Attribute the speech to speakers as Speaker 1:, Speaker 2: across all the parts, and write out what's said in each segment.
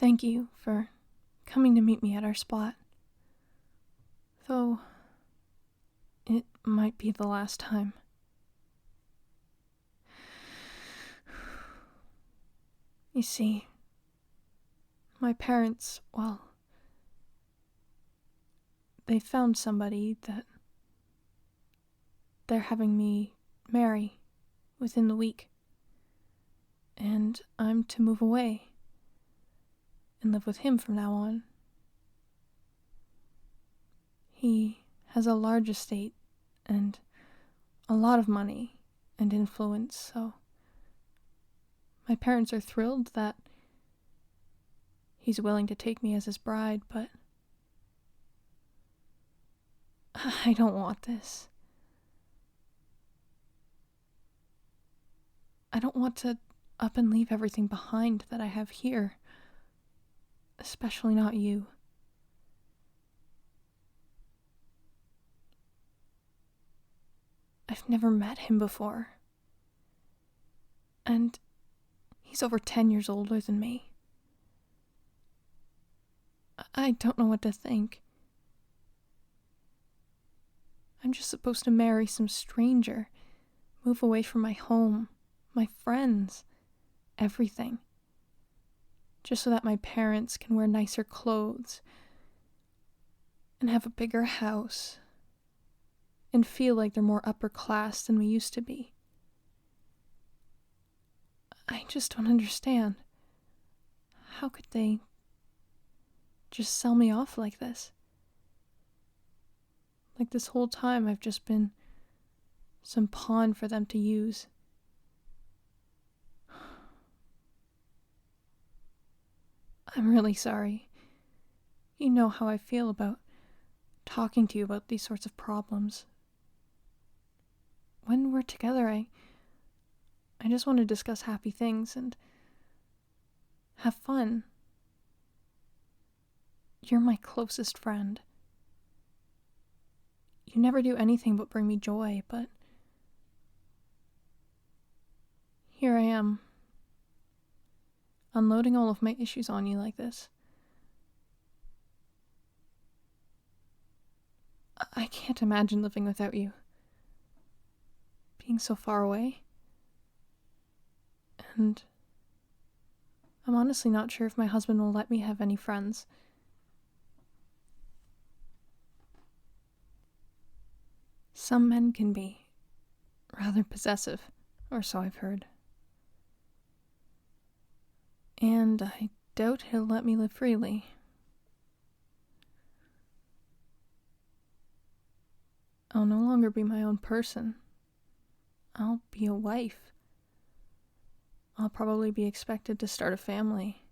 Speaker 1: Thank you for coming to meet me at our spot. Though, it might be the last time. You see, my parents, well, they found somebody that they're having me marry within the week. And I'm to move away and live with him from now on. He has a large estate and a lot of money and influence, so my parents are thrilled that he's willing to take me as his bride, but I don't want this. I don't want to up and leave everything behind that I have here, especially not you. I've never met him before, and he's over 10 years older than me. I don't know what to think. I'm just supposed to marry some stranger, move away from my home, my friends, everything, just so that my parents can wear nicer clothes and have a bigger house and feel like they're more upper class than we used to be. I just don't understand. How could they just sell me off like this? Like this whole time I've just been some pawn for them to use. I'm really sorry. You know how I feel about talking to you about these sorts of problems. When we're together, I just want to discuss happy things and have fun. You're my closest friend. You never do anything but bring me joy, but here I am, unloading all of my issues on you like this. I can't imagine living without you. Being so far away. And I'm honestly not sure if my husband will let me have any friends. Some men can be rather possessive, or so I've heard. And I doubt he'll let me live freely. I'll no longer be my own person. I'll be a wife. I'll probably be expected to start a family.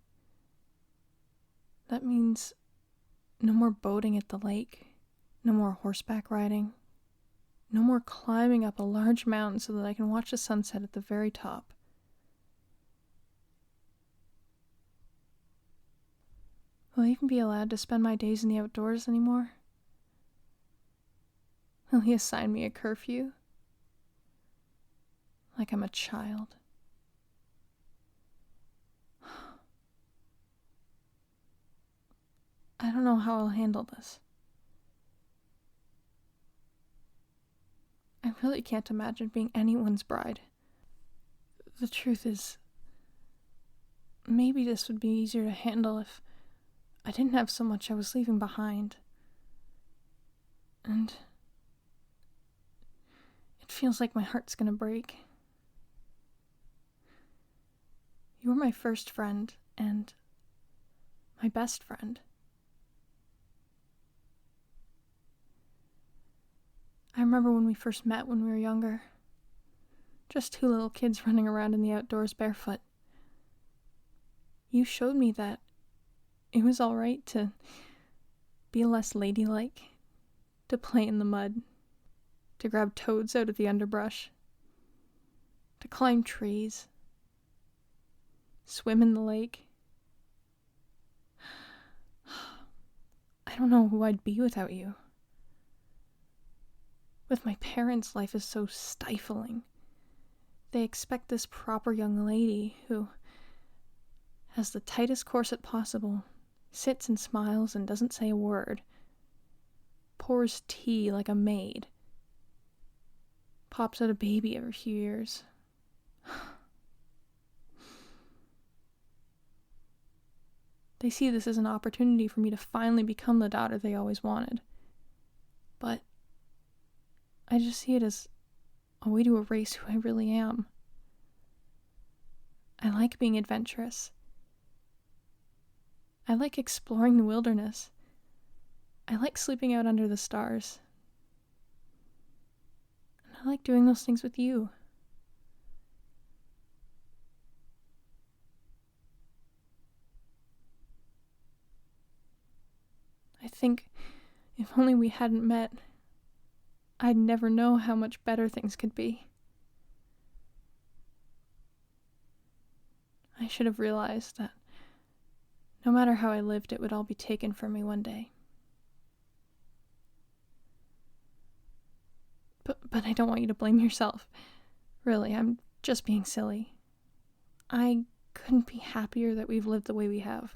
Speaker 1: That means no more boating at the lake, no more horseback riding, no more climbing up a large mountain so that I can watch the sunset at the very top. Will I even be allowed to spend my days in the outdoors anymore? Will he assign me a curfew? Like I'm a child. I don't know how I'll handle this. I really can't imagine being anyone's bride. The truth is, maybe this would be easier to handle if I didn't have so much I was leaving behind. And it feels like my heart's gonna break. You were my first friend and my best friend. I remember when we first met when we were younger. Just two little kids running around in the outdoors barefoot. You showed me that it was alright to be less ladylike, to play in the mud, to grab toads out of the underbrush, to climb trees, swim in the lake. I don't know who I'd be without you. With my parents, life is so stifling. They expect this proper young lady who has the tightest corset possible, sits and smiles and doesn't say a word, pours tea like a maid, pops out a baby every few years. They see this as an opportunity for me to finally become the daughter they always wanted. But I just see it as a way to erase who I really am. I like being adventurous. I like exploring the wilderness. I like sleeping out under the stars. And I like doing those things with you. I think if only we hadn't met, I'd never know how much better things could be. I should have realized that no matter how I lived, it would all be taken from me one day. But I don't want you to blame yourself. Really, I'm just being silly. I couldn't be happier that we've lived the way we have.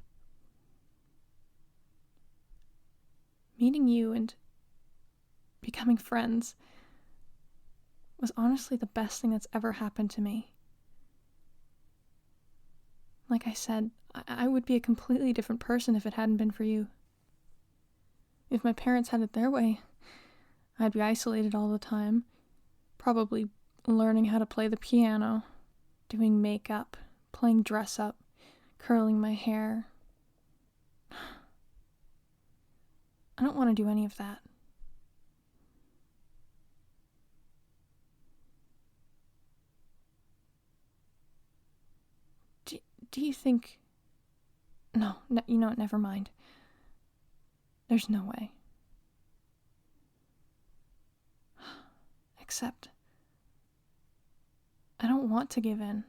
Speaker 1: Meeting you and becoming friends was honestly the best thing that's ever happened to me. Like I said, I would be a completely different person if it hadn't been for you. If my parents had it their way, I'd be isolated all the time, probably learning how to play the piano, doing makeup, playing dress up, curling my hair. I don't want to do any of that. Do you think... No, you know what, never mind. There's no way. Except, I don't want to give in.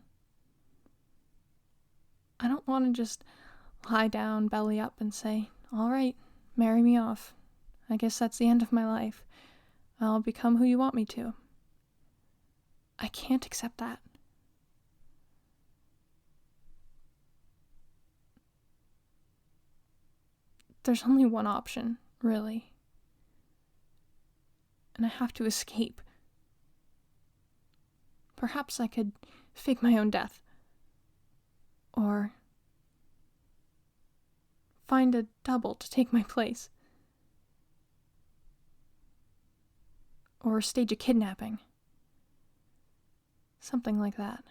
Speaker 1: I don't want to just lie down, belly up, and say, all right, marry me off. I guess that's the end of my life. I'll become who you want me to. I can't accept that. There's only one option, really. And I have to escape. Perhaps I could fake my own death. Or find a double to take my place. Or stage a kidnapping. Something like that.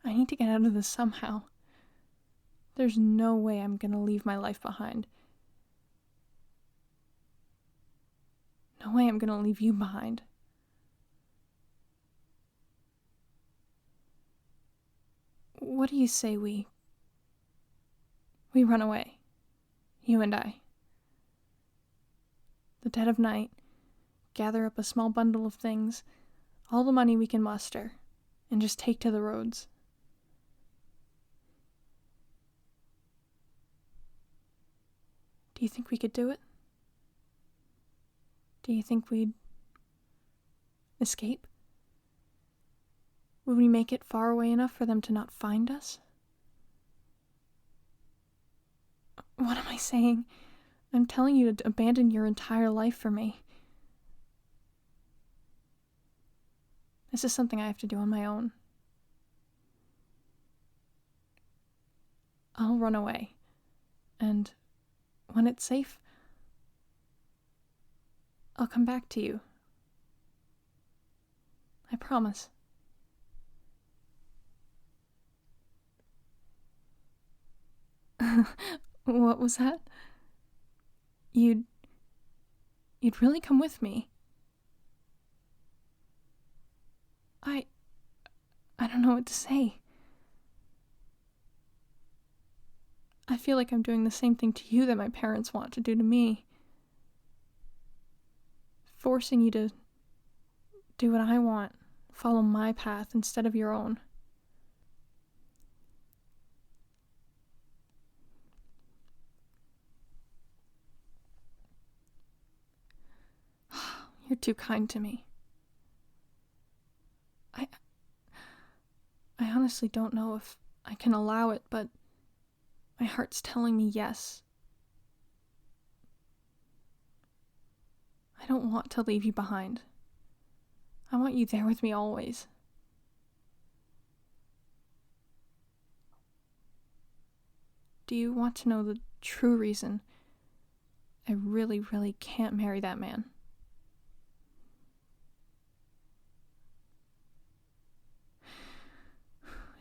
Speaker 1: I need to get out of this somehow. There's no way I'm gonna leave my life behind. No way I'm gonna leave you behind. What do you say we run away? You and I. The dead of night, gather up a small bundle of things, all the money we can muster, and just take to the roads. Do you think we could do it? Do you think we'd escape? Would we make it far away enough for them to not find us? What am I saying? I'm telling you to abandon your entire life for me. This is something I have to do on my own. I'll run away. And when it's safe, I'll come back to you. I promise. What was that? You'd really come with me? I don't know what to say. I feel like I'm doing the same thing to you that my parents want to do to me. Forcing you to do what I want, follow my path instead of your own. You're too kind to me. honestly don't know if I can allow it, but my heart's telling me yes. I don't want to leave you behind. I want you there with me always. Do you want to know the true reason I really, really can't marry that man?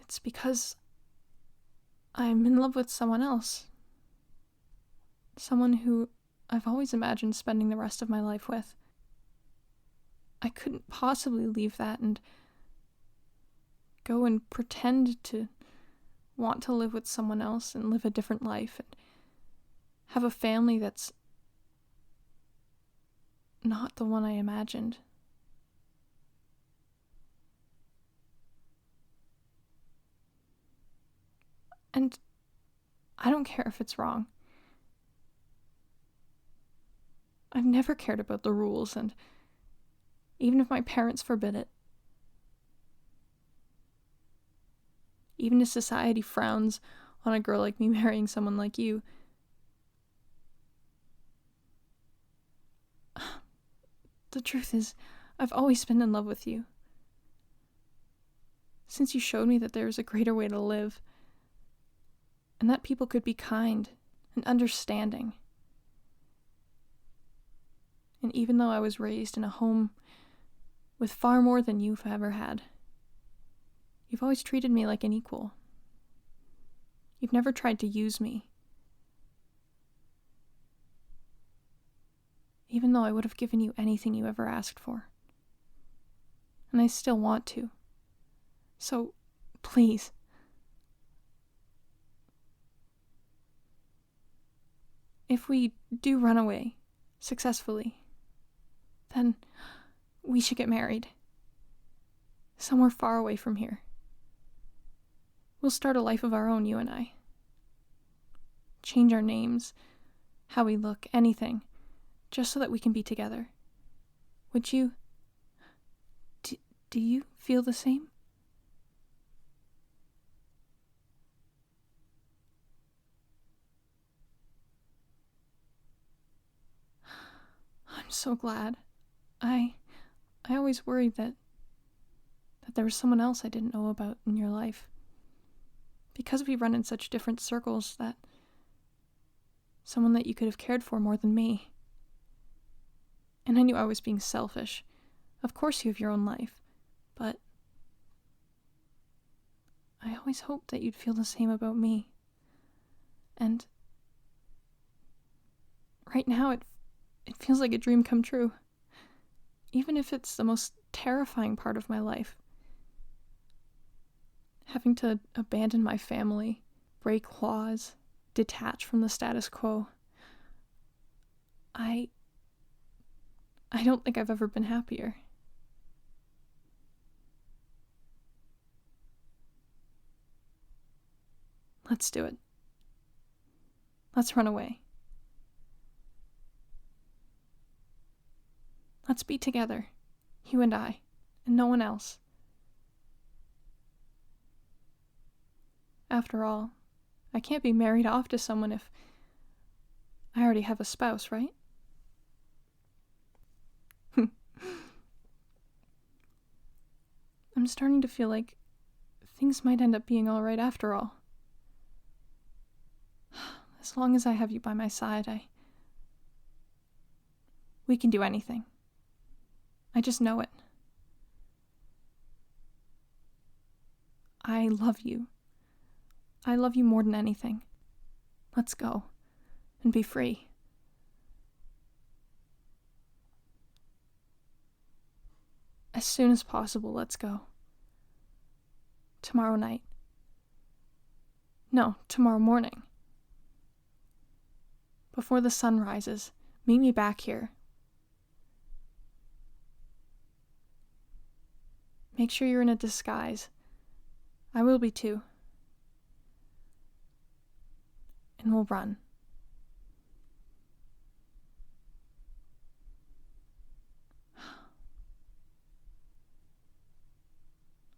Speaker 1: It's because I'm in love with someone else. Someone who I've always imagined spending the rest of my life with. I couldn't possibly leave that and go and pretend to want to live with someone else and live a different life and have a family that's not the one I imagined. And I don't care if it's wrong. I've never cared about the rules, and even if my parents forbid it, even if society frowns on a girl like me marrying someone like you, the truth is, I've always been in love with you. Since you showed me that there is a greater way to live, and that people could be kind and understanding. And even though I was raised in a home with far more than you've ever had, you've always treated me like an equal. You've never tried to use me. Even though I would have given you anything you ever asked for. And I still want to. So, please. If we do run away successfully, then we should get married. Somewhere far away from here. We'll start a life of our own, you and I. Change our names, how we look, anything, just so that we can be together. Would you? Do you feel the same? I'm so glad. I always worried that there was someone else I didn't know about in your life. Because we run in such different circles, that someone that you could have cared for more than me. And I knew I was being selfish. Of course you have your own life, but I always hoped that you'd feel the same about me. And right now it feels like a dream come true. Even if it's the most terrifying part of my life. Having to abandon my family, break laws, detach from the status quo. I don't think I've ever been happier. Let's do it. Let's run away. Let's be together, you and I, and no one else. After all, I can't be married off to someone if I already have a spouse, right? I'm starting to feel like things might end up being all right after all. As long as I have you by my side, we can do anything. I just know it. I love you. I love you more than anything. Let's go and be free. As soon as possible, let's go. Tomorrow night. No, tomorrow morning. Before the sun rises, meet me back here. Make sure you're in a disguise. I will be too. And we'll run.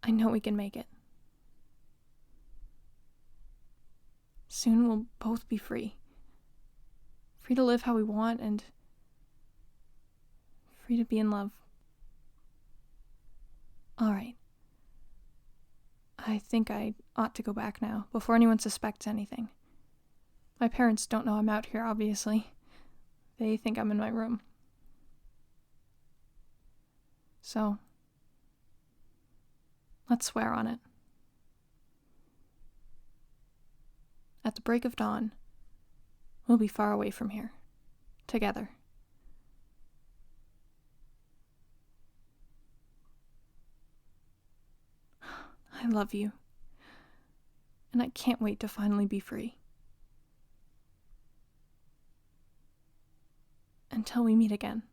Speaker 1: I know we can make it. soon we'll both be free. Free to live how we want and free to be in love. Alright. I think I ought to go back now, before anyone suspects anything. My parents don't know I'm out here, obviously. They think I'm in my room. So, let's swear on it. At the break of dawn, we'll be far away from here. Together. I love you. And I can't wait to finally be free. Until we meet again.